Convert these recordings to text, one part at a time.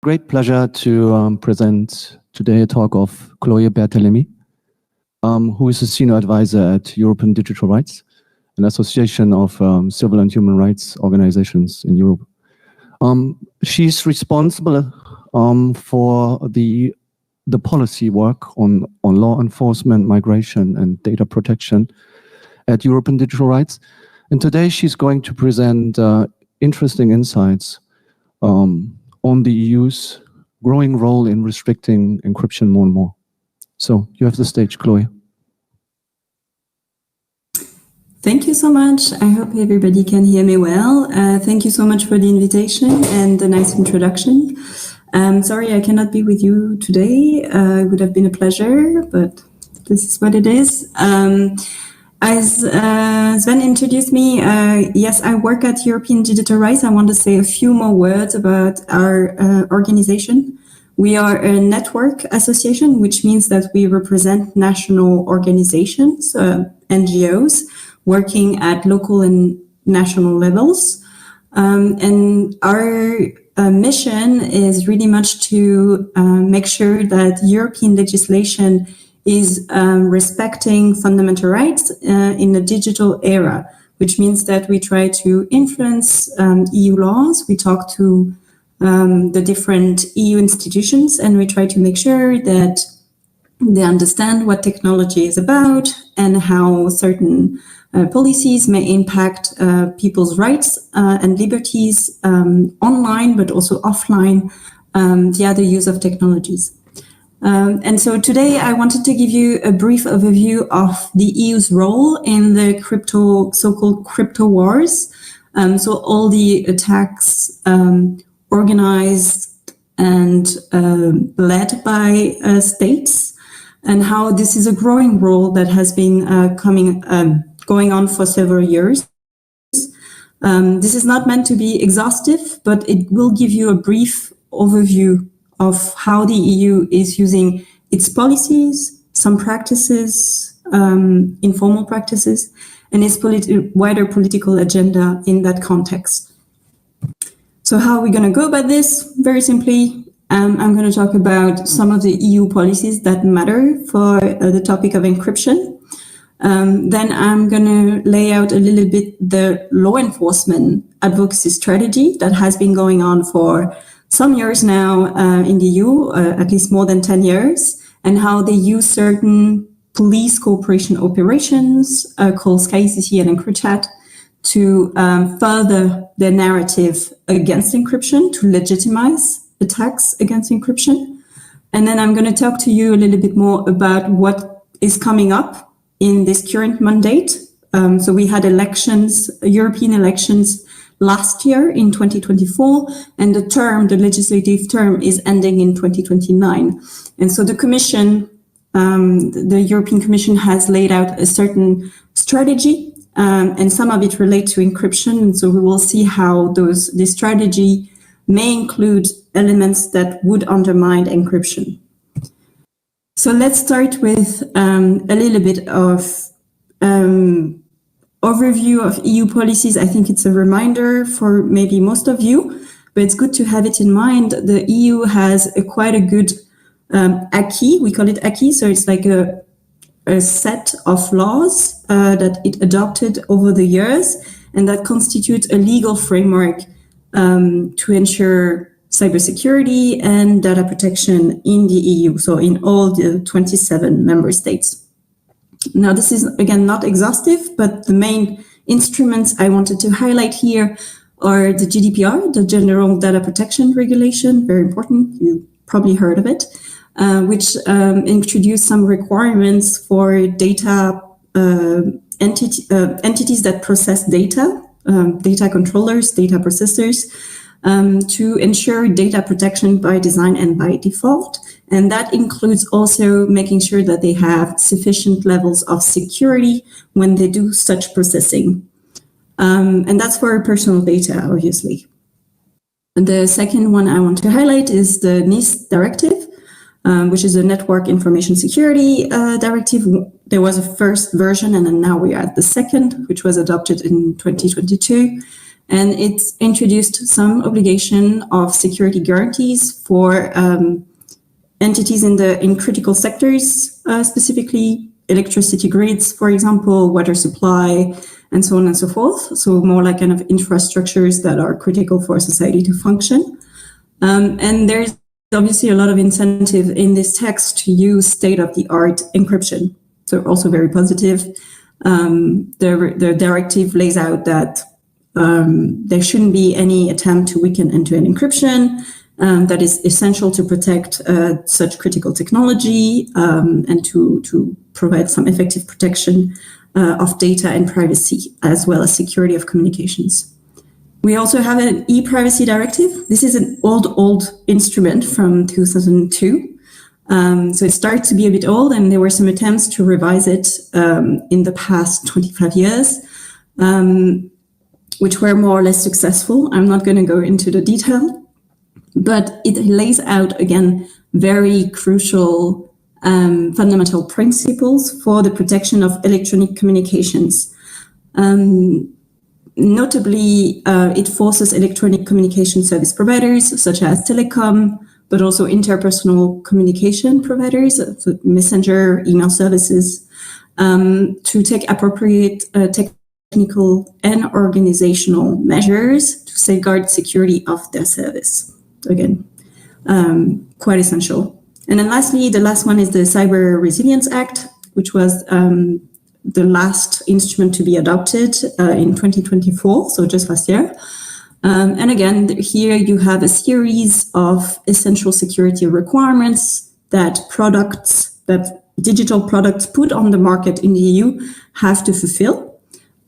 Great pleasure to present today a talk of Chloé Berthélémy, who is a senior advisor at European Digital Rights, an association of civil and human rights organizations in Europe. She's responsible for the policy work on law enforcement, migration, and data protection at European Digital Rights. And today she's going to present interesting insights on the EU's growing role in restricting encryption more and more. So you have the stage, Chloé. Thank you so much. I hope everybody can hear me well. Thank you so much for the invitation and the nice introduction. Sorry I cannot be with you today. It would have been a pleasure, but this is what it is. As Sven introduced me, yes, I work at European Digital Rights. I want to say a few more words about our organization. We are a network association, which means that we represent national organizations, NGOs, working at local and national levels. And our mission is really much to make sure that European legislation is respecting fundamental rights in the digital era, which means that we try to influence EU laws. We talk to the different EU institutions, and we try to make sure that they understand what technology is about and how certain policies may impact people's rights and liberties online, but also offline via the use of technologies. And so today I wanted to give you a brief overview of the EU's role in the so-called crypto wars. So all the attacks organized and led by states, and how this is a growing role that has been going on for several years. This is not meant to be exhaustive, but it will give you a brief overview of how the EU is using its policies, some practices, informal practices, and its wider political agenda in that context. So how are we going to go about this? Very simply, I'm going to talk about some of the EU policies that matter for the topic of encryption. Then I'm going to lay out a little bit the law enforcement advocacy strategy that has been going on for some years now in the EU, at least more than 10 years, and how they use certain police cooperation operations called SkyCC and EncryChat to further their narrative against encryption, to legitimize attacks against encryption. And then I'm going to talk to you a little bit more about what is coming up in this current mandate. So we had elections, European elections, last year in 2024, and the legislative term is ending in 2029. And so the Commission, the European Commission has laid out a certain strategy, and some of it relate to encryption. And so we will see how this strategy may include elements that would undermine encryption. So let's start with a little bit of overview of EU policies. I think it's a reminder for maybe most of you, but it's good to have it in mind. The EU has quite a good acquis. We call it acquis. So it's like a set of laws that it adopted over the years, and that constitute a legal framework to ensure cybersecurity and data protection in the EU. So in all the 27 member states. Now, this is, again, not exhaustive, but the main instruments I wanted to highlight here are the GDPR, the General Data Protection Regulation, very important, you probably heard of it, which introduced some requirements for data entities that process data, data controllers, data processors, to ensure data protection by design and by default. And that includes also making sure that they have sufficient levels of security when they do such processing. And that's for personal data, obviously. And the second one I want to highlight is the NIS directive, which is a Network Information Security Directive. There was a first version, and then now we are at the second, which was adopted in 2022. and it's introduced some obligation of security guarantees for entities in critical sectors, specifically electricity grids, for example, water supply, and so on and so forth. So more like kind of infrastructures that are critical for society to function. And there's obviously a lot of incentive in this text to use state-of-the-art encryption. So also very positive. The directive lays out that there shouldn't be any attempt to weaken end-to-end encryption. That is essential to protect such critical technology and to provide some effective protection of data and privacy, as well as security of communications. We also have an e-privacy directive. This is an old instrument from 2002. So it starts to be a bit old, and there were some attempts to revise it in the past 25 years, which were more or less successful. I'm not going to go into the detail, but it lays out, again, very crucial fundamental principles for the protection of electronic communications. Notably, it forces electronic communication service providers, such as telecom, but also interpersonal communication providers, so messenger, email services, to take appropriate technical and organizational measures to safeguard security of their service. Again, quite essential. And then lastly, the last one is the Cyber Resilience Act, which was the last instrument to be adopted in 2024, so just last year. And again, here you have a series of essential security requirements that digital products put on the market in the EU have to fulfill.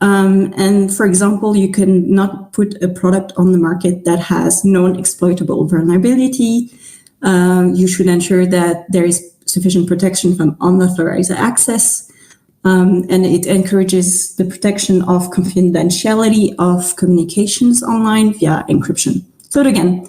And for example, you can not put a product on the market that has known exploitable vulnerability. You should ensure that there is sufficient protection from unauthorized access. And it encourages the protection of confidentiality of communications online via encryption. So again,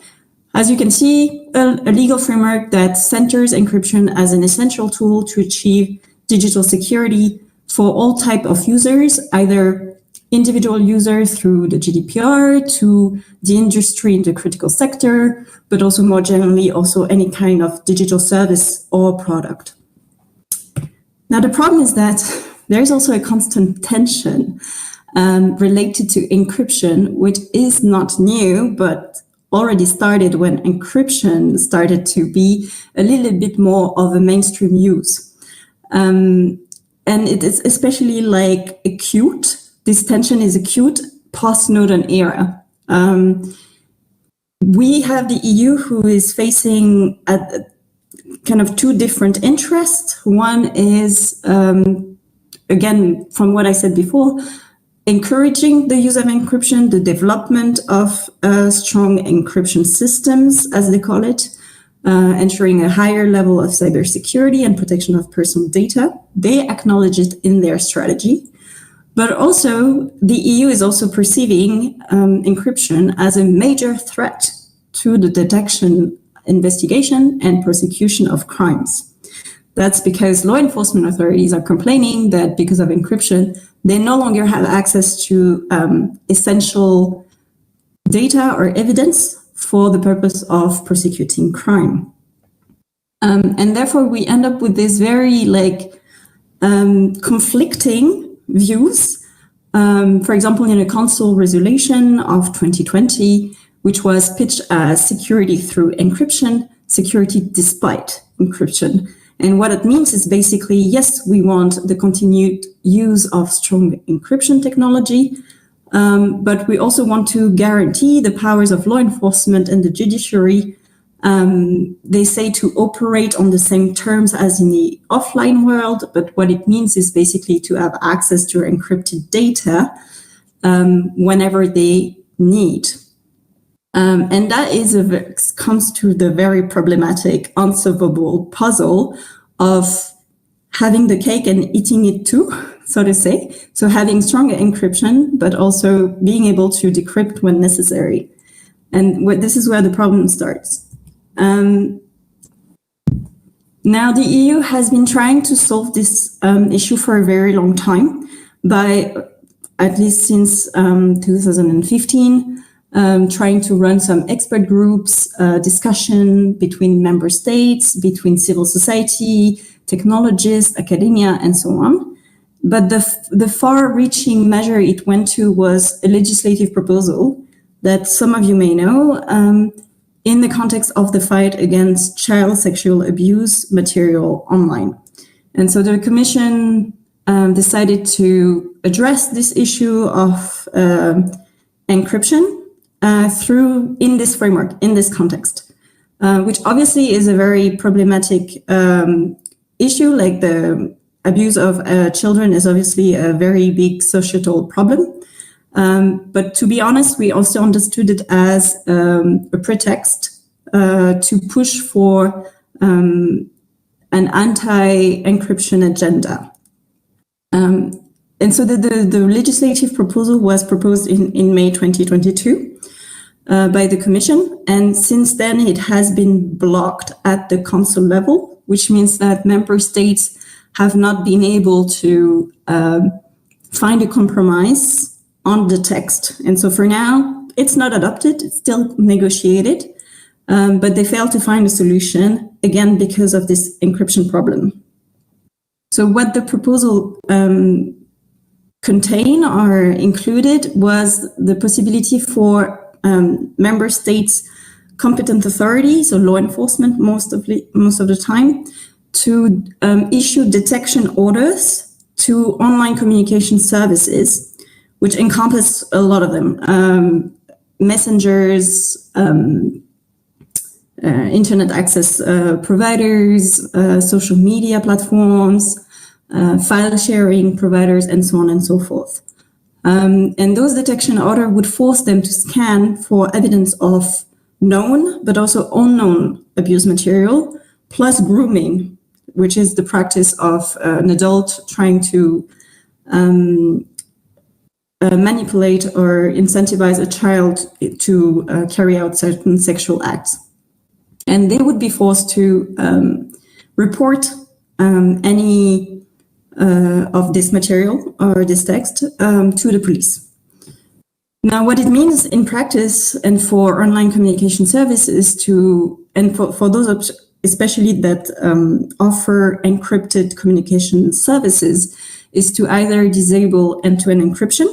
as you can see, a legal framework that centers encryption as an essential tool to achieve digital security for all type of users, either individual users through the GDPR to the industry in the critical sector, but also more generally, also any kind of digital service or product. Now, the problem is that there's also a constant tension related to encryption, which is not new, but already started when encryption started to be a little bit more of a mainstream use. And it is especially like acute. This tension is acute post-Snowden era. We have the EU who is facing kind of two different interests. One is, again, from what I said before, encouraging the use of encryption, the development of strong encryption systems, as they call it, ensuring a higher level of cybersecurity and protection of personal data. They acknowledge it in their strategy. But also, the EU is also perceiving encryption as a major threat to the detection, investigation, and prosecution of crimes. That's because law enforcement authorities are complaining that because of encryption, they no longer have access to essential data or evidence for the purpose of prosecuting crime. And therefore, we end up with this very conflicting views. For example, in a council resolution of 2020, which was pitched as security through encryption, security despite encryption. And what it means is basically, yes, we want the continued use of strong encryption technology, but we also want to guarantee the powers of law enforcement and the judiciary. They say to operate on the same terms as in the offline world, but what it means is basically to have access to encrypted data whenever they need. And that comes to the very problematic, unsolvable puzzle of having the cake and eating it too, so to say. So having strong encryption, but also being able to decrypt when necessary. And this is where the problem starts. Now, the EU has been trying to solve this issue for a very long time by at least since 2015, trying to run some expert groups, discussion between member states, between civil society, technologists, academia, and so on. But the far-reaching measure it went to was a legislative proposal that some of you may know in the context of the fight against child sexual abuse material online. And so the Commission decided to address this issue of encryption in this framework, in this context, which obviously is a very problematic issue. Like the abuse of children is obviously a very big societal problem. But to be honest, we also understood it as a pretext to push for an anti-encryption agenda. And so the legislative proposal was proposed in May 2022 by the Commission. And since then, it has been blocked at the Council level, which means that member states have not been able to find a compromise on the text. And so for now, it's not adopted, it's still negotiated, but they failed to find a solution, again, because of this encryption problem. So what the proposal contained or included was the possibility for member states' competent authorities, so law enforcement most of the time, to issue detection orders to online communication services, which encompass a lot of them: messengers, internet access providers, social media platforms, file sharing providers, and so on and so forth. And those detection orders would force them to scan for evidence of known but also unknown abuse material, plus grooming, which is the practice of an adult trying to manipulate or incentivize a child to carry out certain sexual acts. And they would be forced to report any of this material or this text to the police. Now, what it means in practice and for online communication services and for those especially that offer encrypted communication services, is to either disable end-to-end encryption,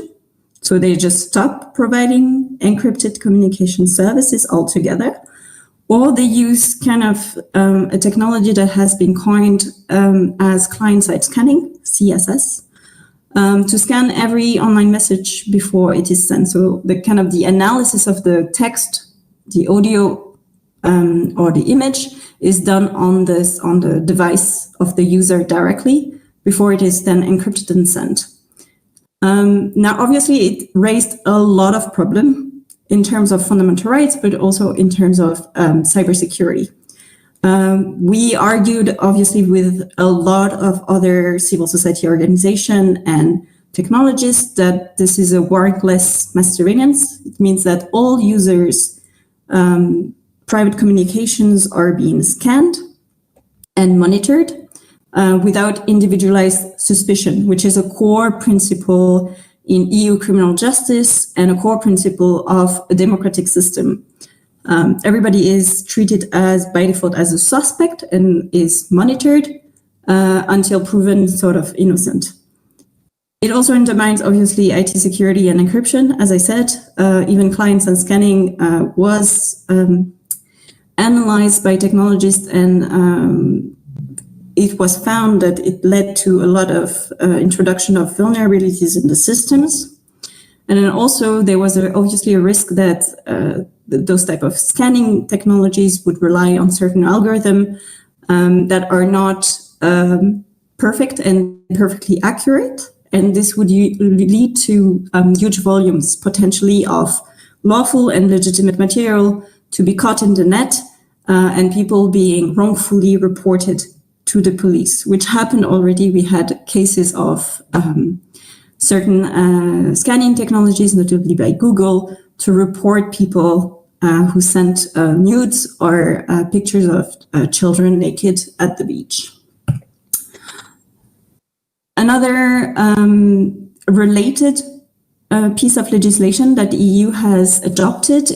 so they just stop providing encrypted communication services altogether, or they use kind of a technology that has been coined as client-side scanning, CSS, to scan every online message before it is sent. So the kind of the analysis of the text, the audio, or the image is done on the device of the user directly before it is then encrypted and sent. Now, obviously, it raised a lot of problem in terms of fundamental rights, but also in terms of cybersecurity. We argued, obviously, with a lot of other civil society organizations and technologists that this is a warrantless mass surveillance. It means that all users' private communications are being scanned and monitored without individualized suspicion, which is a core principle in EU criminal justice and a core principle of a democratic system. Everybody is treated as, by default, as a suspect and is monitored until proven sort of innocent. It also undermines, obviously, IT security and encryption. As I said, even client-side scanning was analyzed by technologists, and it was found that it led to a lot of introduction of vulnerabilities in the systems. And then also there was obviously a risk that those type of scanning technologies would rely on certain algorithms that are not perfect and perfectly accurate. And this would lead to huge volumes, potentially, of lawful and legitimate material to be caught in the net, and people being wrongfully reported to the police, which happened already. We had cases of certain scanning technologies, notably by Google, to report people who sent nudes or pictures of children naked at the beach. Another related piece of legislation that the EU has adopted,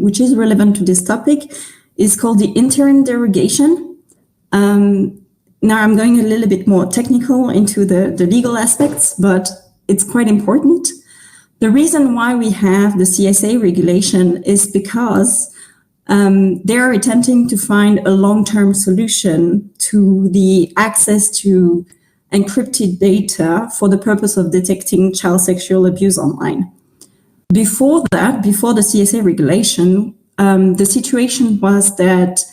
which is relevant to this topic, is called the interim derogation. Now I'm going a little bit more technical into the legal aspects, but it's quite important. The reason why we have the CSA regulation is because they are attempting to find a long-term solution to the access to encrypted data for the purpose of detecting child sexual abuse online. Before that, before the CSA regulation, the situation was that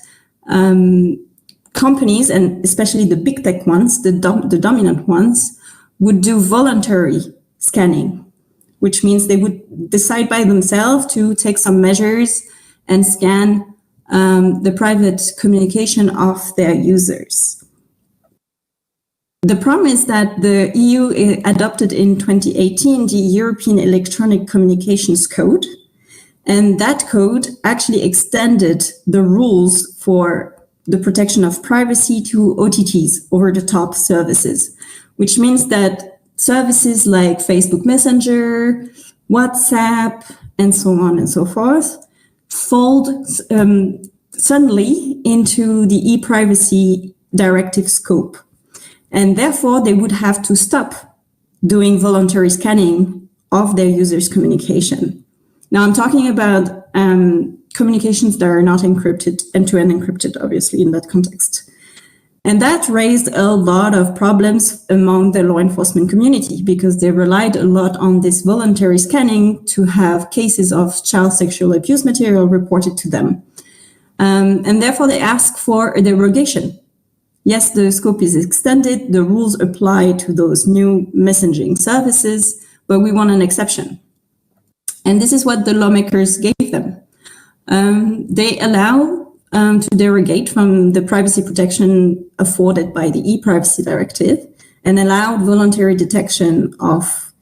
companies, and especially the big tech ones, the dominant ones, would do voluntary scanning, which means they would decide by themselves to take some measures and scan the private communication of their users. The problem is that the EU adopted in 2018 the European Electronic Communications Code, and that code actually extended the rules for the protection of privacy to OTTs, over-the-top services, which means that services like Facebook Messenger, WhatsApp, and so on and so forth fold suddenly into the e-privacy directive scope. And therefore, they would have to stop doing voluntary scanning of their users' communication. Now, I'm talking about communications that are not encrypted, end-to-end encrypted, obviously, in that context. And that raised a lot of problems among the law enforcement community because they relied a lot on this voluntary scanning to have cases of child sexual abuse material reported to them. And therefore, they asked for a derogation. Yes, the scope is extended, the rules apply to those new messaging services, but we want an exception. And this is what the lawmakers gave them. They allow to derogate from the privacy protection afforded by the e-privacy directive and allowed voluntary detection of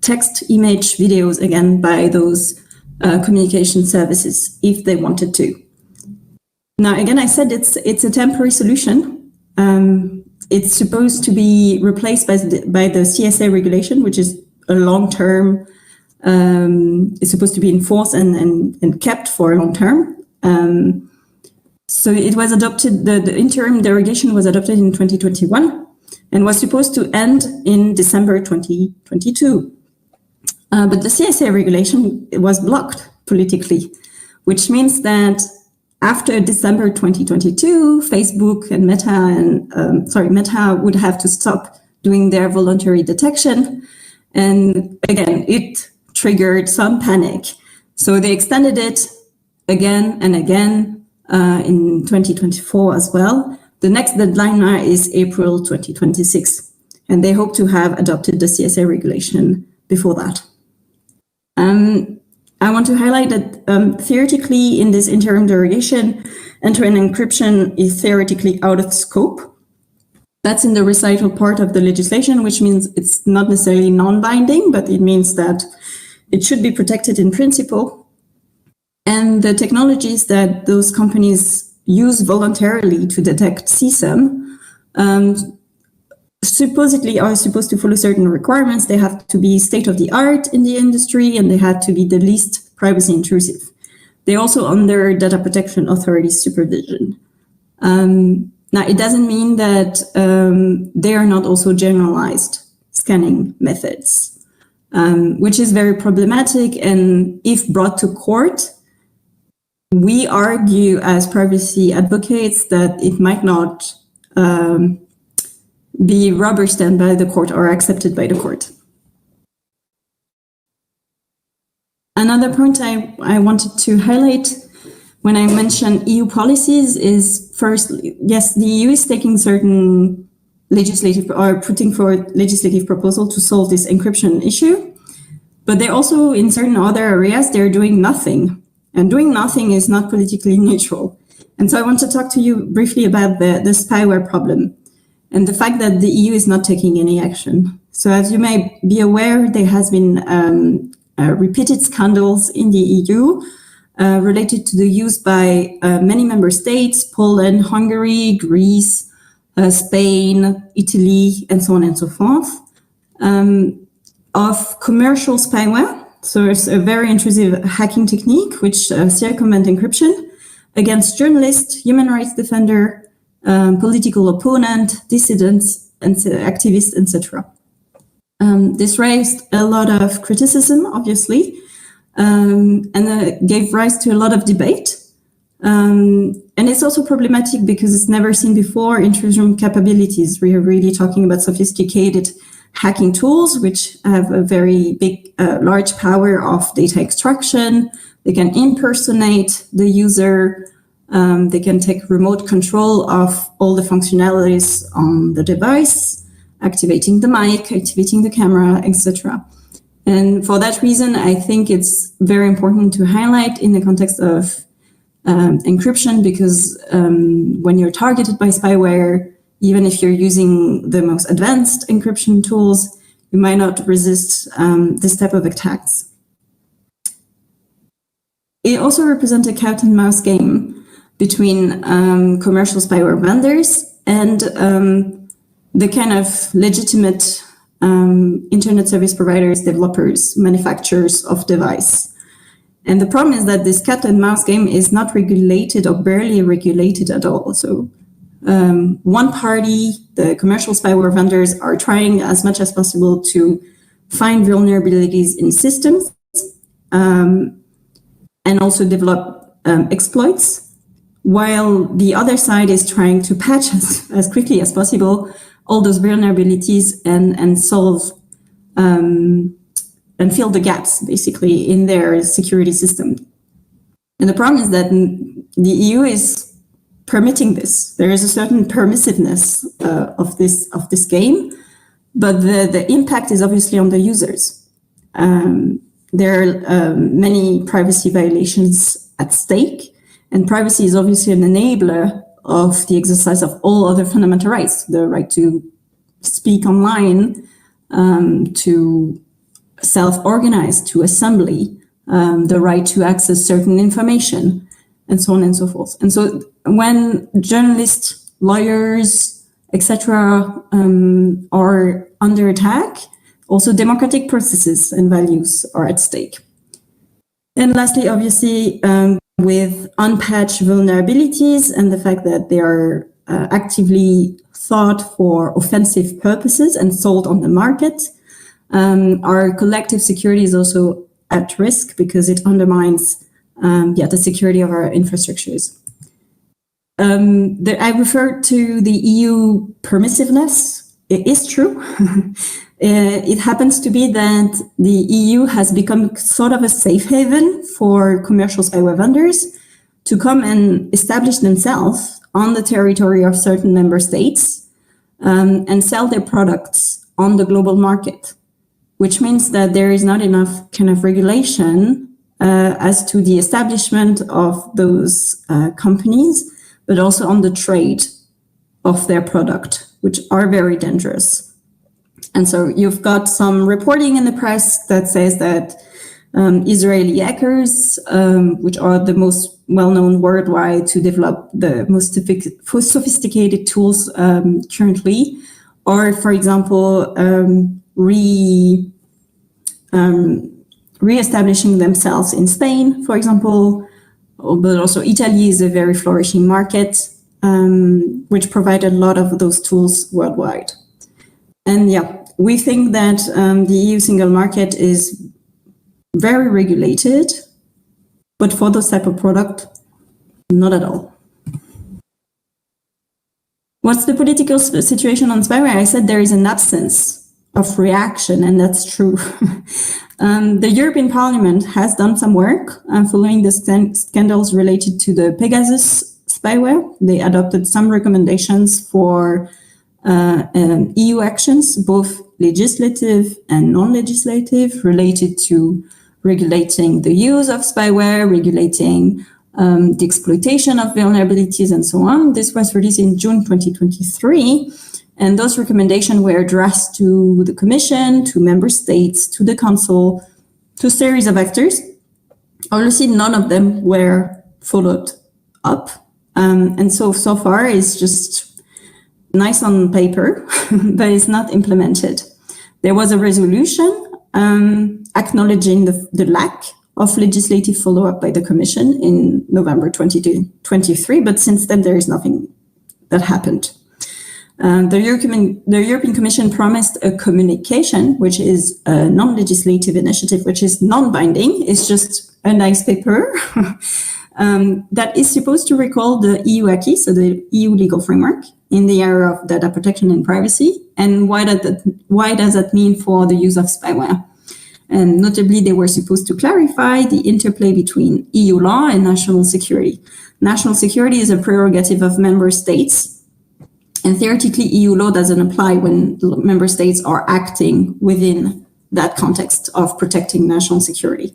text, image, videos, again, by those communication services if they wanted to. Now, again, I said it's a temporary solution. It's supposed to be replaced by the CSA regulation, which is a long-term, it's supposed to be enforced and kept for a long term. So it was adopted, the interim derogation was adopted in 2021 and was supposed to end in December 2022. But the CSA regulation was blocked politically, which means that after December 2022, Facebook and Meta would have to stop doing their voluntary detection. And again, it triggered some panic. So they extended it again and again in 2024 as well. The next deadline now is April 2026, and they hope to have adopted the CSA regulation before that. I want to highlight that theoretically in this interim derogation, end-to-end encryption is theoretically out of scope. That's in the recital part of the legislation, which means it's not necessarily non-binding, but it means that it should be protected in principle. And the technologies that those companies use voluntarily to detect CSAM supposedly are supposed to follow certain requirements. They have to be state-of-the-art in the industry, and they have to be the least privacy intrusive. They're also under Data Protection Authority supervision. Now, it doesn't mean that they are not also generalized scanning methods, which is very problematic. And if brought to court, we argue as privacy advocates that it might not be rubber stamped by the court or accepted by the court. Another point I wanted to highlight when I mention EU policies is first, yes, the EU is taking certain legislative or putting forward legislative proposal to solve this encryption issue, but they also in certain other areas, they're doing nothing, and doing nothing is not politically neutral. And so I want to talk to you briefly about the spyware problem and the fact that the EU is not taking any action. So as you may be aware, there has been repeated scandals in the EU related to the use by many member states, Poland, Hungary, Greece, Spain, Italy, and so on and so forth, of commercial spyware. So it's a very intrusive hacking technique which circumvent encryption against journalists, human rights defender, political opponent, dissidents, and activists, etc. This raised a lot of criticism, obviously, and gave rise to a lot of debate. And it's also problematic because it's never seen before intrusion capabilities. We are really talking about sophisticated hacking tools, which have a very big, large power of data extraction. They can impersonate the user. They can take remote control of all the functionalities on the device, activating the mic, activating the camera, etc. And for that reason, I think it's very important to highlight in the context of encryption, because when you're targeted by spyware, even if you're using the most advanced encryption tools, you might not resist this type of attacks. It also represents a cat and mouse game between commercial spyware vendors and the kind of legitimate internet service providers, developers, manufacturers of device. And the problem is that this cat and mouse game is not regulated or barely regulated at all. So one party, the commercial spyware vendors, are trying as much as possible to find vulnerabilities in systems and also develop exploits, while the other side is trying to patch as quickly as possible all those vulnerabilities and solve and fill the gaps, basically, in their security system. And the problem is that the EU is permitting this. There is a certain permissiveness of this game, but the impact is obviously on the users. There are many privacy violations at stake, and privacy is obviously an enabler of the exercise of all other fundamental rights: the right to speak online, to self-organize, to assembly, the right to access certain information, and so on and so forth. And so when journalists, lawyers, etc., are under attack, also democratic processes and values are at stake. And lastly, obviously, with unpatched vulnerabilities and the fact that they are actively thought for offensive purposes and sold on the market, our collective security is also at risk because it undermines the security of our infrastructures. I referred to the EU permissiveness. It is true. It happens to be that the EU has become sort of a safe haven for commercial spyware vendors to come and establish themselves on the territory of certain member states and sell their products on the global market, which means that there is not enough kind of regulation as to the establishment of those companies, but also on the trade of their product, which are very dangerous. And so you've got some reporting in the press that says that Israeli hackers, which are the most well-known worldwide to develop the most sophisticated tools currently, or, for example, re-establishing themselves in Spain, for example, but also Italy is a very flourishing market, which provide a lot of those tools worldwide. And we think that the EU single market is very regulated, but for those type of product, not at all. What's the political situation on spyware? I said there is an absence of reaction, and that's true. The European Parliament has done some work following the scandals related to the Pegasus spyware. They adopted some recommendations for EU actions, both legislative and non-legislative, related to regulating the use of spyware, regulating the exploitation of vulnerabilities, and so on. This was released in June 2023, and those recommendations were addressed to the Commission, to member states, to the Council, to a series of actors. Obviously, none of them were followed up, and so far it's just nice on paper, but it's not implemented. There was a resolution acknowledging the lack of legislative follow-up by the Commission in November 2023, but since then there is nothing that happened. The European Commission promised a communication, which is a non-legislative initiative, which is non-binding. It's just a nice paper that is supposed to recall the EU acquis, so the EU legal framework, in the area of data protection and privacy. And why does that mean for the use of spyware? And notably, they were supposed to clarify the interplay between EU law and national security. National security is a prerogative of member states. And theoretically, EU law doesn't apply when member states are acting within that context of protecting national security.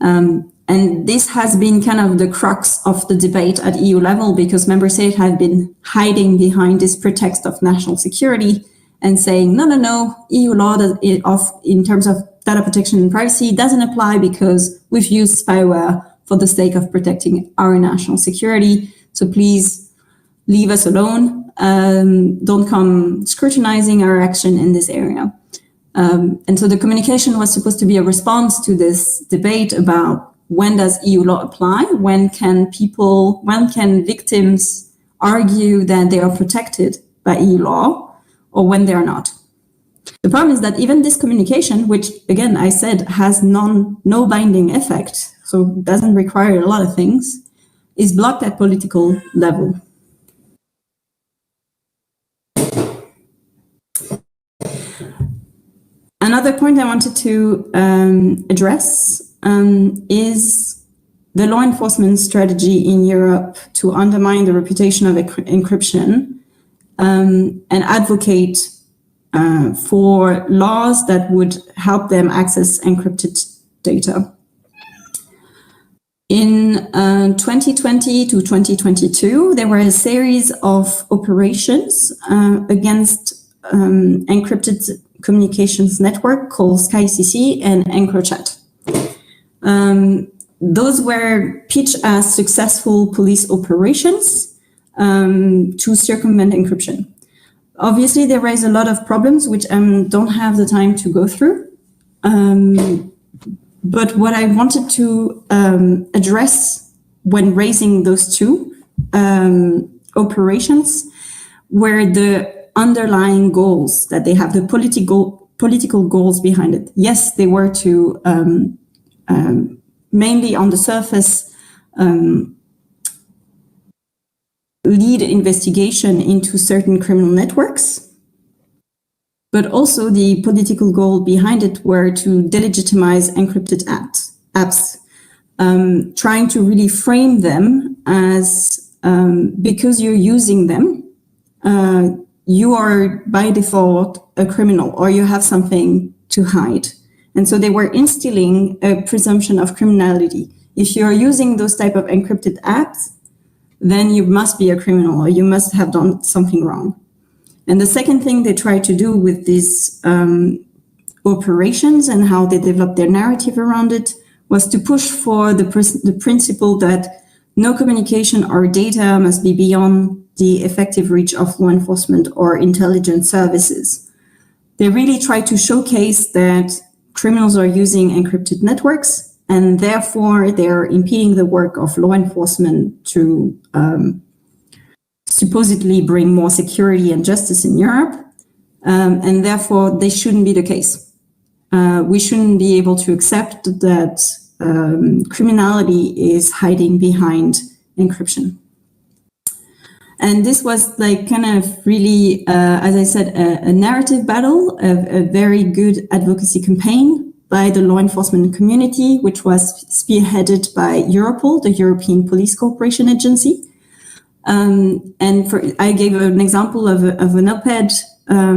And this has been kind of the crux of the debate at EU level, because member states have been hiding behind this pretext of national security and saying, no, EU law in terms of data protection and privacy doesn't apply because we've used spyware for the sake of protecting our national security. So please leave us alone. Don't come scrutinizing our action in this area. And so the communication was supposed to be a response to this debate about when does EU law apply? When can victims argue that they are protected by EU law, or when they are not? The problem is that even this communication, which again, I said has no binding effect, so doesn't require a lot of things, is blocked at political level. Another point I wanted to address is the law enforcement strategy in Europe to undermine the reputation of encryption and advocate for laws that would help them access encrypted data. In 2020 to 2022, there were a series of operations against encrypted communications network called SkyCC and EncroChat. Those were pitched as successful police operations to circumvent encryption. Obviously, there raise a lot of problems, which I don't have the time to go through. But what I wanted to address when raising those two operations were the underlying goals that they have, the political goals behind it. Yes, they were to mainly on the surface lead investigation into certain criminal networks, but also the political goal behind it were to delegitimize encrypted apps, trying to really frame them as because you're using them, you are by default a criminal, or you have something to hide. And so they were instilling a presumption of criminality. If you're using those type of encrypted apps, then you must be a criminal, or you must have done something wrong. And the second thing they tried to do with these operations and how they developed their narrative around it was to push for the principle that no communication or data must be beyond the effective reach of law enforcement or intelligence services. They really try to showcase that criminals are using encrypted networks, and therefore they're impeding the work of law enforcement to supposedly bring more security and justice in Europe, and therefore they shouldn't be the case. We shouldn't be able to accept that criminality is hiding behind encryption. And this was like kind of really, as I said, a narrative battle, a very good advocacy campaign by the law enforcement community, which was spearheaded by Europol, the European Police Cooperation Agency. I gave an example of an op-ed,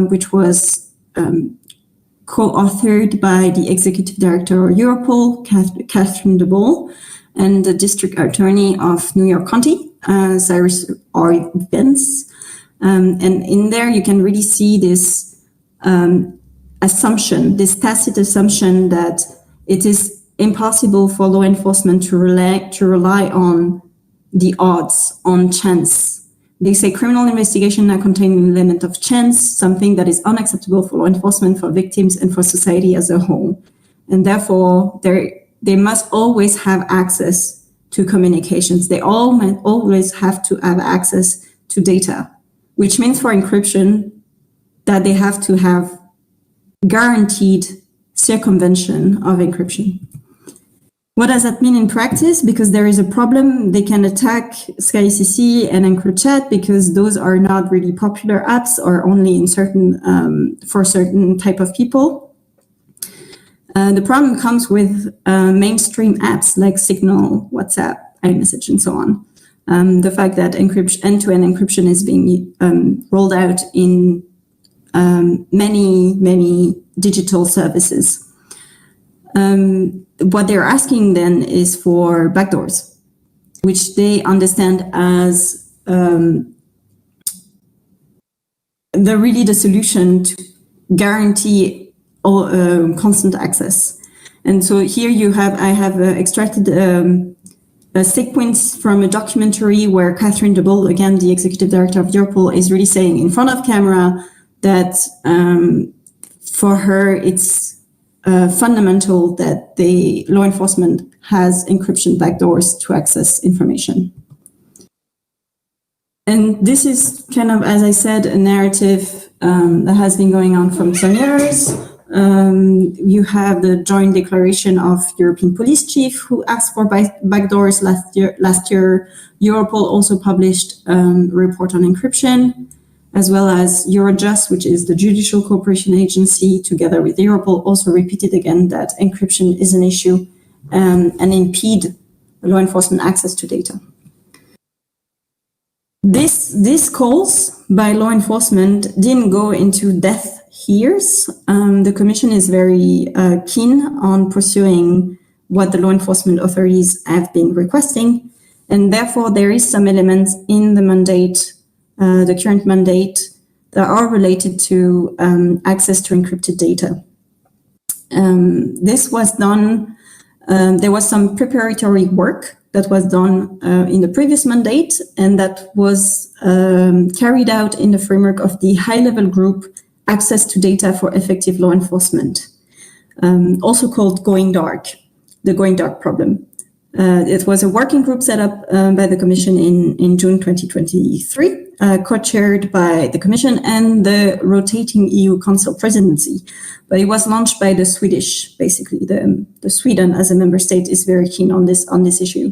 which was co-authored by the executive director of Europol, Catherine de Boll, and the district attorney of New York County, Cyrus R. Vance. And in there, you can really see this assumption, this tacit assumption that it is impossible for law enforcement to rely on the odds, on chance, They say criminal investigation now contain an element of chance, something that is unacceptable for law enforcement, for victims, and for society as a whole. And therefore, they must always have access to communications. They always have to have access to data, which means for encryption that they have to have guaranteed circumvention of encryption. What does that mean in practice? Because there is a problem, they can attack SkyCC and EncryptChat because those are not really popular apps or only in for certain type of people. The problem comes with mainstream apps like Signal, WhatsApp, iMessage, and so on. The fact that end-to-end encryption is being rolled out in many digital services. What they're asking then is for backdoors, which they understand as the solution to guarantee constant access. And so here I have extracted a sequence from a documentary where Catherine Debol, again, the executive director of Europol, is really saying in front of camera that for her it's fundamental that the law enforcement has encryption backdoors to access information. And this is kind of, as I said, a narrative that has been going on for some years. You have the joint declaration of European police chief who asked for backdoors last year. Europol also published a report on encryption, as well as Eurojust, which is the judicial cooperation agency, together with Europol, also repeated again that encryption is an issue and impede law enforcement access to data. These calls by law enforcement didn't go into deaf ears. The Commission is very keen on pursuing what the law enforcement authorities have been requesting, and therefore there is some elements in the mandate, the current mandate, that are related to access to encrypted data. This was done, there was some preparatory work that was done in the previous mandate, and that was carried out in the framework of the high-level group Access to Data for Effective Law Enforcement, also called Going Dark, the Going Dark problem. It was a working group set up by the Commission in June 2023, co-chaired by the Commission and the rotating EU Council presidency. But it was launched by the Swedish, basically. The Sweden as a member state is very keen on this issue.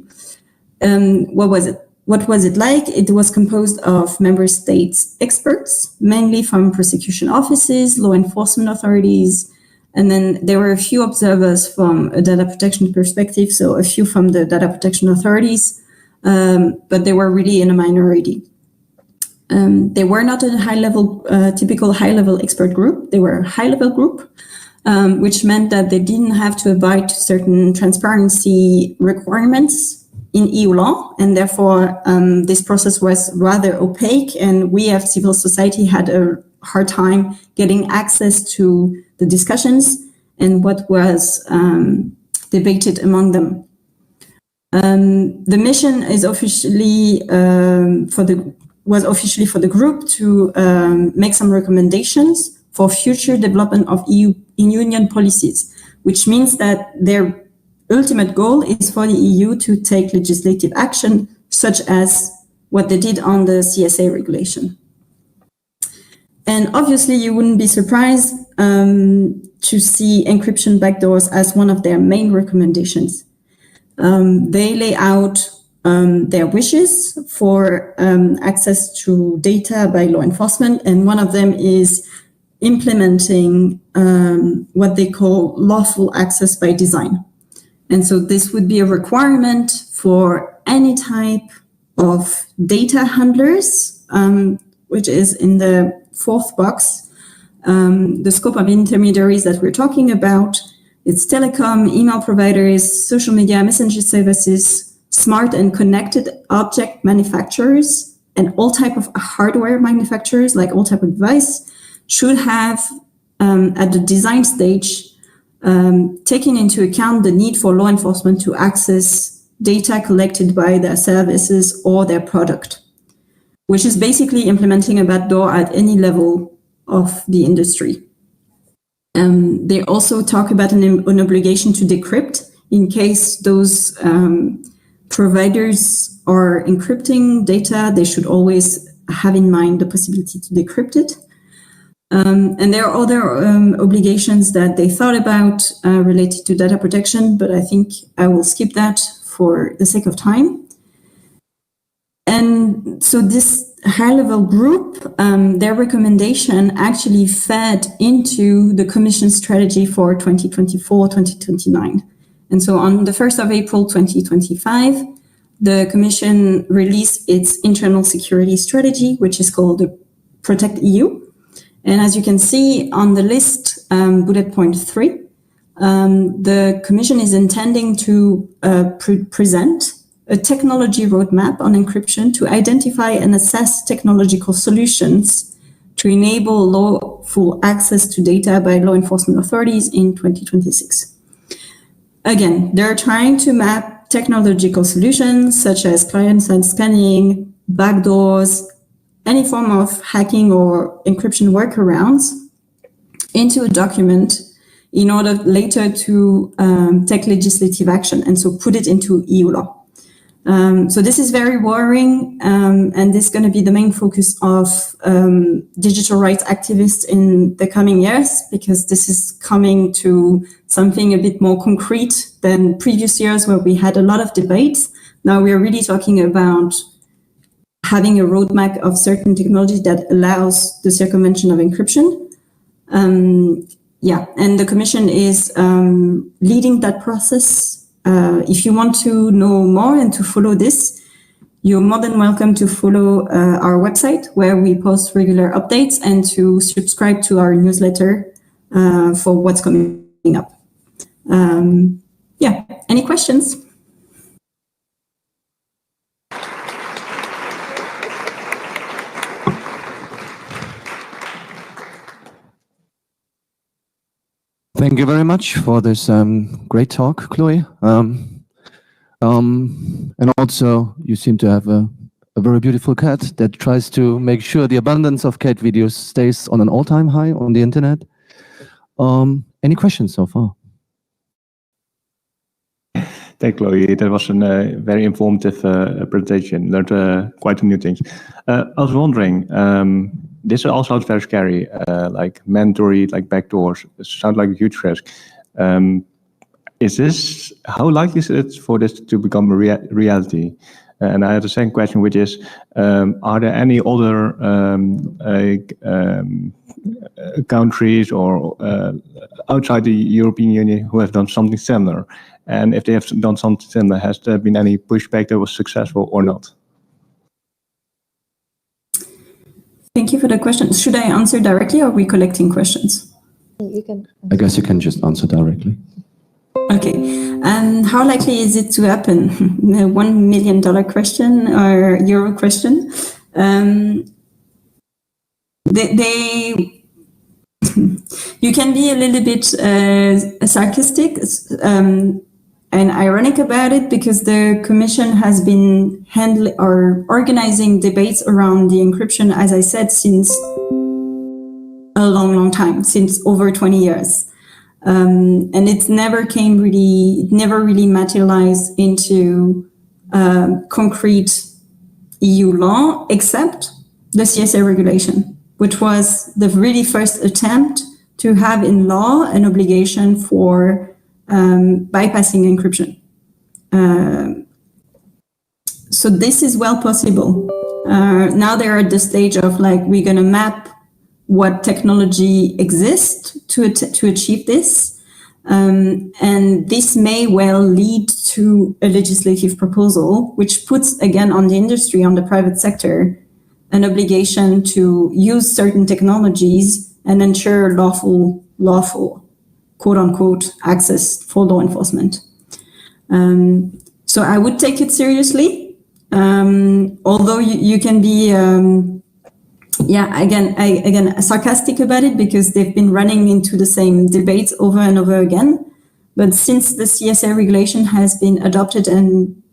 What was it? What was it like? It was composed of member states experts, mainly from prosecution offices, law enforcement authorities, and then there were a few observers from a data protection perspective, so a few from the data protection authorities, but they were really in a minority. They were not a typical high-level expert group. They were a high-level group, which meant that they didn't have to abide to certain transparency requirements in EU law, and therefore this process was rather opaque, and we as civil society had a hard time getting access to the discussions and what was debated among them. The mission is officially was officially for the group to make some recommendations for future development of EU union policies, which means that their ultimate goal is for the EU to take legislative action, such as what they did on the CSA regulation. And obviously, you wouldn't be surprised to see encryption backdoors as one of their main recommendations. They lay out their wishes for access to data by law enforcement, and one of them is implementing what they call lawful access by design. And so this would be a requirement for any type of data handlers, which is in the fourth box. The scope of intermediaries that we're talking about, it's telecom, email providers, social media, messenger services, smart and connected object manufacturers, and all type of hardware manufacturers, like all type of device, should have at the design stage taking into account the need for law enforcement to access data collected by their services or their product. which is basically implementing a backdoor at any level of the industry. They also talk about an obligation to decrypt in case those providers are encrypting data. They should always have in mind the possibility to decrypt it. And there are other obligations that they thought about related to data protection, but I think I will skip that for the sake of time. And so this high-level group, their recommendation actually fed into the Commission strategy for 2024-2029. And so on the 1st of April 2025, the Commission released its internal security strategy, which is called the Protect EU. And as you can see on the list, bullet point 3, the Commission is intending to present a technology roadmap on encryption to identify and assess technological solutions to enable lawful access to data by law enforcement authorities in 2026. Again, they're trying to map technological solutions such as client-side scanning, backdoors, any form of hacking or encryption workarounds into a document in order later to take legislative action and so put it into EU law. So this is very worrying, and this is going to be the main focus of digital rights activists in the coming years, because this is coming to something a bit more concrete than previous years where we had a lot of debates. Now we are really talking about having a roadmap of certain technology that allows the circumvention of encryption. And the Commission is leading that process. If you want to know more and to follow this, you're more than welcome to follow our website where we post regular updates and to subscribe to our newsletter for what's coming up. Any questions? Thank you very much for this great talk, Chloé. And also, you seem to have a very beautiful cat that tries to make sure the abundance of cat videos stays on an all-time high on the internet. Any questions so far? Thank you, Chloé. That was a very informative presentation. Learned quite a new things. I was wondering, this all sounds very scary, like mandatory, like backdoors. It sounds like a huge risk. How likely is it for this to become a reality? And I have the second question, which is, are there any other countries or outside the European Union who have done something similar? And if they have done something similar, has there been any pushback that was successful or not? Thank you for the question. Should I answer directly or are we collecting questions? You can. I guess you can just answer directly. Okay. How likely is it to happen? The $1 million question or euro question? You can be a little bit sarcastic and ironic about it, because the Commission has been handling or organizing debates around the encryption, as I said, since a long time, since over 20 years. And it never really materialized into concrete EU law, except the CSA regulation, which was the really first attempt to have in law an obligation for bypassing encryption. So this is well possible. Now they're at the stage of like, we're going to map what technology exists to achieve this. And this may well lead to a legislative proposal, which puts again on the industry, on the private sector, an obligation to use certain technologies and ensure lawful, quote unquote, access for law enforcement. So I would take it seriously, although you can be, again, sarcastic about it, because they've been running into the same debates over and over again. But since the CSA regulation has been adopted and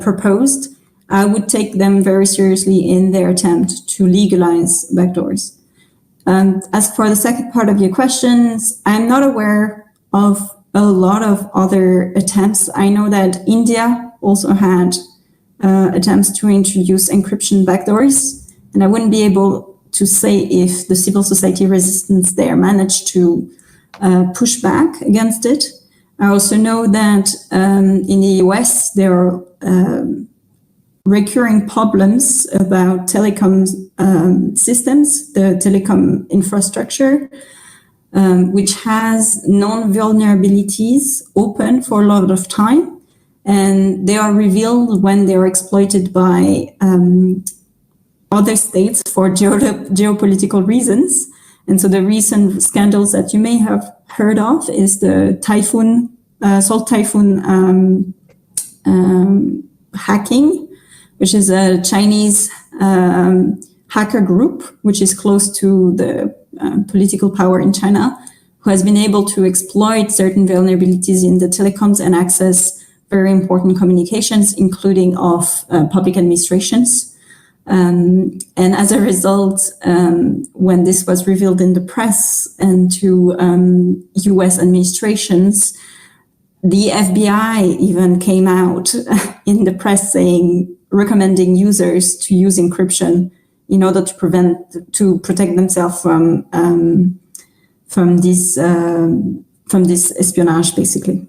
proposed, I would take them very seriously in their attempt to legalize backdoors. As for the second part of your questions, I'm not aware of a lot of other attempts. I know that India also had attempts to introduce encryption backdoors, and I wouldn't be able to say if the civil society resistance there managed to push back against it. I also know that in the US there are recurring problems about telecom systems, the telecom infrastructure, which has known vulnerabilities open for a lot of time, and they are revealed when they are exploited by other states for geopolitical reasons. And so the recent scandals that you may have heard of is the Salt Typhoon hacking, which is a Chinese hacker group, which is close to the political power in China, who has been able to exploit certain vulnerabilities in the telecoms and access very important communications, including of public administrations. And as a result, when this was revealed in the press and to US administrations, the FBI even came out in the press recommending users to use encryption in order to protect themselves from this espionage, basically.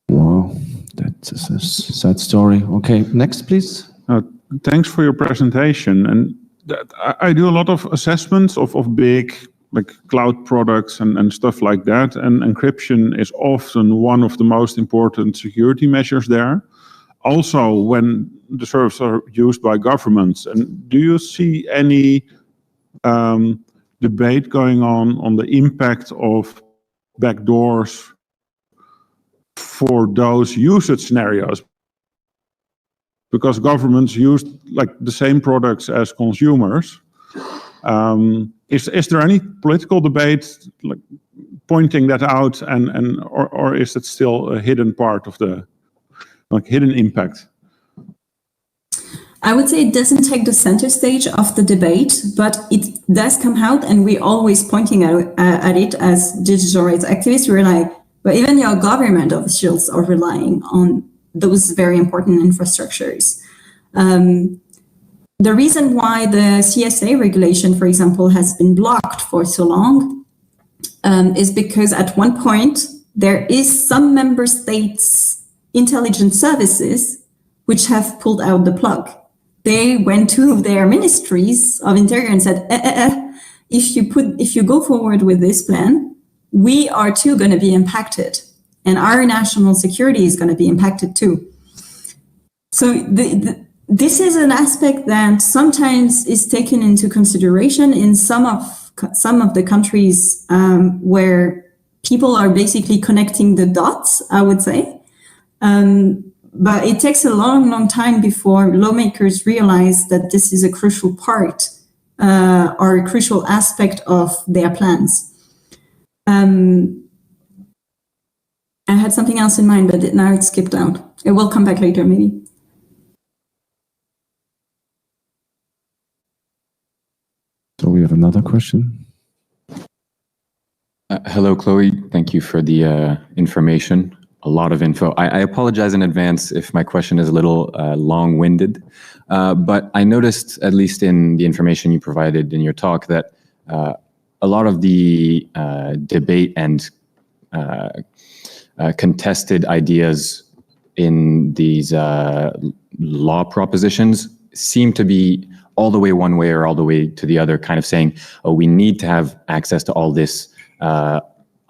Wow, that's a sad story. Okay, next, please. Thanks for your presentation. And I do a lot of assessments of big like cloud products and stuff like that. And encryption is often one of the most important security measures there. Also, when the services are used by governments. And do you see any debate going on the impact of backdoors for those usage scenarios? Because governments use like the same products as consumers. Is there any political debate like pointing that out, or is it still a hidden part of the hidden impact? I would say it doesn't take the center stage of the debate, but it does come out, and we're always pointing at it as digital rights activists. We're like, but even your government officials are relying on those very important infrastructures. The reason why the CSA regulation, for example, has been blocked for so long is because at one point there is some member states' intelligence services which have pulled out the plug. They went to their ministries of interior and said, if you go forward with this plan, we are too going to be impacted, and our national security is going to be impacted too. So this is an aspect that sometimes is taken into consideration in some of the countries where people are basically connecting the dots, I would say. But it takes a long time before lawmakers realize that this is a crucial part or a crucial aspect of their plans. I had something else in mind, but now it skipped out. It will come back later, maybe. So we have another question. Hello, Chloe. Thank you for the information. A lot of info. I apologize in advance if my question is a little long-winded, but I noticed, at least in the information you provided in your talk, that a lot of the debate and contested ideas in these law propositions seem to be all the way one way or all the way to the other, kind of saying, oh, we need to have access to all this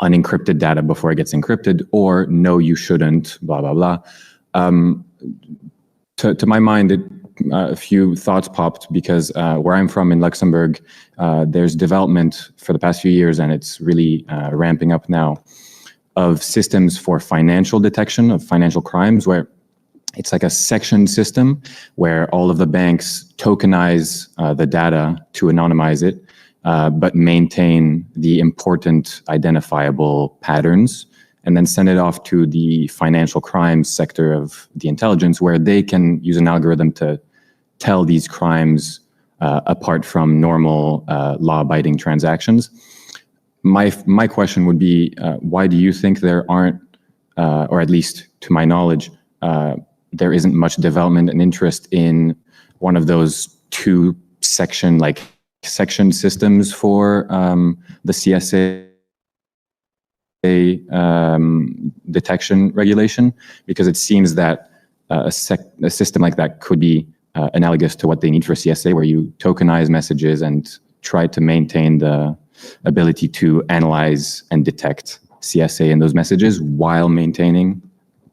unencrypted data before it gets encrypted, or no, you shouldn't, blah, blah, blah. To my mind, a few thoughts popped because where I'm from in Luxembourg, there's development for the past few years, and it's really ramping up now, of systems for financial detection of financial crimes, where it's like a section system where all of the banks tokenize the data to anonymize it, but maintain the important identifiable patterns and then send it off to the financial crimes sector of the intelligence, where they can use an algorithm to tell these crimes apart from normal law-abiding transactions. My question would be, why do you think there aren't, or at least to my knowledge, there isn't much development and interest in one of those two section systems for the CSA detection regulation? Because it seems that a system like that could be analogous to what they need for CSA, where you tokenize messages and try to maintain the ability to analyze and detect CSA in those messages while maintaining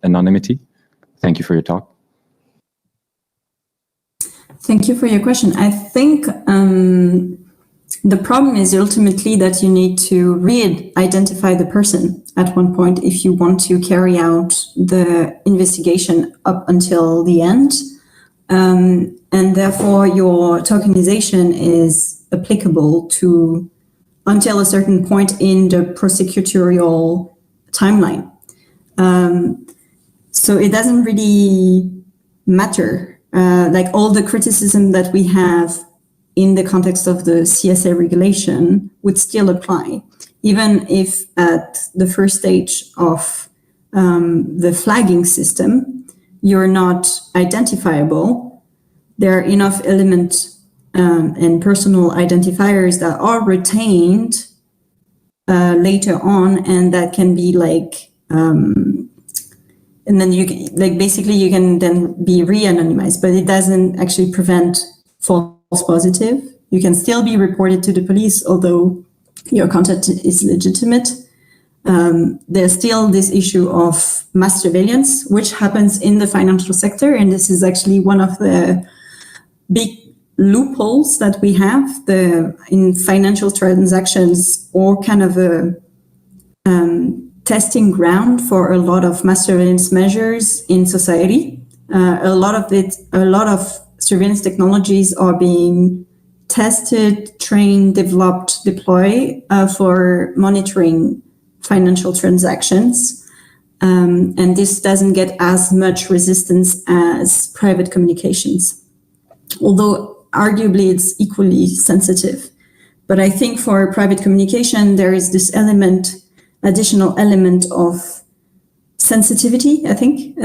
anonymity. Thank you for your talk. Thank you for your question. I think the problem is ultimately that you need to re-identify the person at one point if you want to carry out the investigation up until the end. And therefore, your tokenization is applicable to until a certain point in the prosecutorial timeline. So it doesn't really matter. Like all the criticism that we have in the context of the CSA regulation would still apply, even if at the first stage of the flagging system, you're not identifiable. There are enough elements and personal identifiers that are retained later on, and that can be like, and then you can, like, basically you can then be re-anonymized, but it doesn't actually prevent false positive. You can still be reported to the police, although your content is legitimate. There's still this issue of mass surveillance, which happens in the financial sector, and this is actually one of the big loopholes that we have in financial transactions, or kind of a testing ground for a lot of mass surveillance measures in society. A lot of surveillance technologies are being tested, trained, developed, deployed for monitoring financial transactions. And this doesn't get as much resistance as private communications, although arguably it's equally sensitive. But I think for private communication, there is this additional element of sensitivity, I think.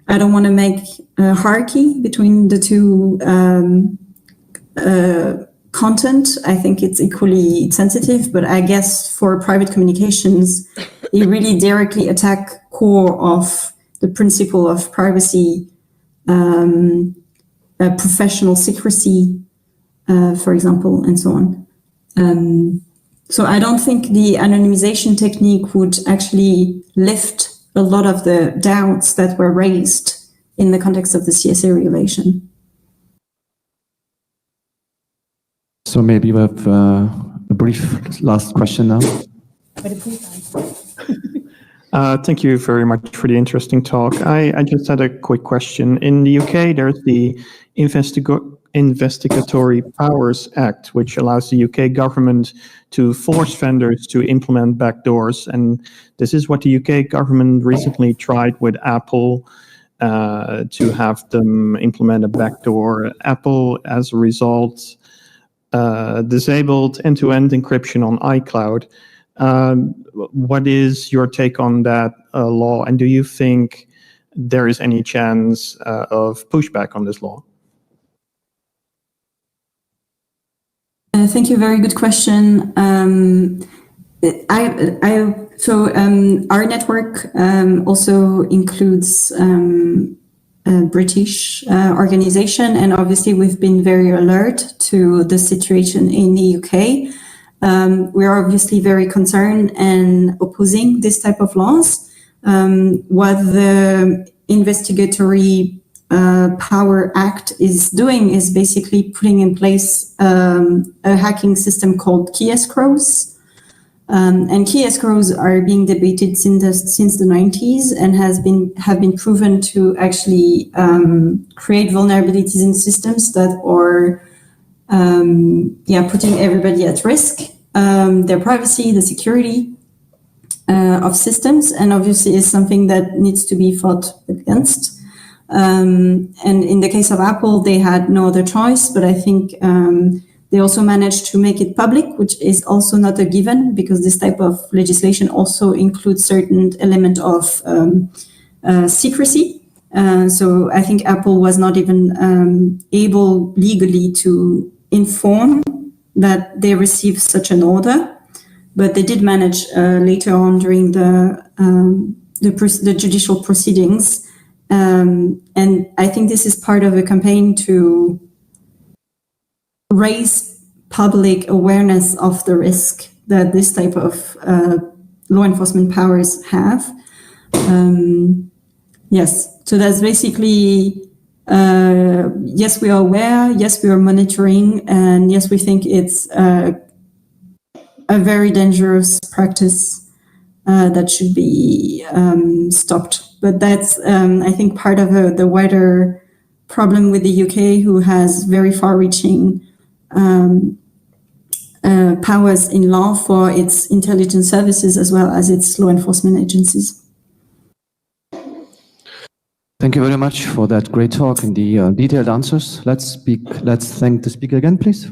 I don't want to make a hierarchy between the two content. I think it's equally sensitive, but I guess for private communications, it really directly attack core of the principle of privacy, professional secrecy, for example, and so on. So I don't think the anonymization technique would actually lift a lot of the doubts that were raised in the context of the CSA regulation. So maybe we have a brief last question now. Thank you very much for the interesting talk. I just had a quick question. In the UK, there's the Investigatory Powers Act, which allows the UK government to force vendors to implement backdoors. And this is what the UK government recently tried with Apple, to have them implement a backdoor. Apple, as a result, disabled end-to-end encryption on iCloud. What is your take on that law? And do you think there is any chance of pushback on this law? Thank you. Very good question. Our network also includes a British organization, and obviously we've been very alert to the situation in the UK. We are obviously very concerned and opposing this type of laws. What the Investigatory Power Act is doing is basically putting in place a hacking system called key escrows. And key escrows are being debated since the 90s and have been proven to actually create vulnerabilities in systems that are putting everybody at risk, their privacy, the security. of systems, and obviously is something that needs to be fought against. And in the case of Apple, they had no other choice, but I think they also managed to make it public, which is also not a given, because this type of legislation also includes certain element of secrecy. So I think Apple was not even able legally to inform that they received such an order, but they did manage later on during the judicial proceedings. And I think this is part of a campaign to raise public awareness of the risk that this type of law enforcement powers have. Yes, so that's basically, yes, we are aware, yes, we are monitoring, and yes, we think it's a very dangerous practice that should be stopped. But that's, I think, part of the wider problem with the UK, who has very far-reaching powers in law for its intelligence services as well as its law enforcement agencies. Thank you very much for that great talk and the detailed answers. Let's thank the speaker again, please.